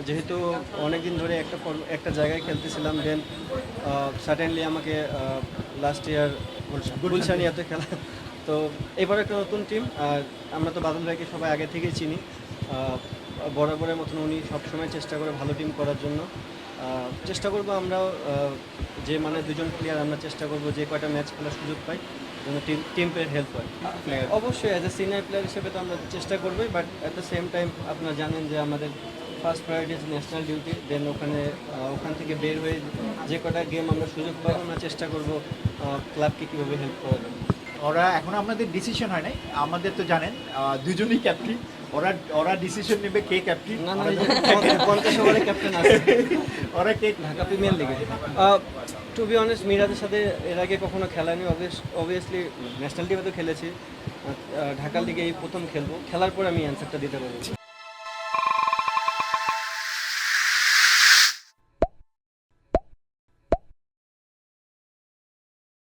যেহেতু অনেক দিন ধরে একটা জায়গায় খেলতেছিলাম, দেন সাডেনলি আমাকে লাস্ট ইয়ার গুলশানিয়াতে খেলা। তো এবার একটা নতুন টিম। আর আমরা তো বাদল ভাইকে সবাই আগে থেকেই চিনি। আহ, বরাবরের মতন উনি সবসময় চেষ্টা করে ভালো টিম করার জন্য। চেষ্টা করব আমরাও, যে মানে দুজন প্লেয়ার আমরা চেষ্টা করব যে কয়টা ম্যাচ খেলার সুযোগ পাই যেন টিমের হেল্প হয়। অবশ্যই অ্যাজ এ সিনিয়র প্লেয়ার হিসেবে তো আমরা চেষ্টা করবোই, but at the same time আপনারা জানেন যে আমাদের first priority is national duty. Then ওখান থেকে বের হয়ে যে কটা গেম আমরা সুযোগ পাই আমরা চেষ্টা করব ক্লাবকে কীভাবে হেল্প করা যায়। ওরা এখন আমাদের ডিসিশন হয় নাই, আমাদের তো জানেন দুজনই ক্যাপ্টেন। ওরা ওরা ডিসিশন নেবে কে ক্যাপ্টেন। না না, 50 ওভারের ক্যাপ্টেন আছে ওরা কে ঢাকা প্রিমিয়ার লিগে। টু বি অনেস্ট, মিরাজের সাথে এর আগে কখনো খেলানি। অবভিয়াসলি ন্যাশনাল টিমে তো খেলেছি, ঢাকা লিগে এই প্রথম খেলবো। খেলার পর আমি অ্যান্সারটা দিতে পারবো।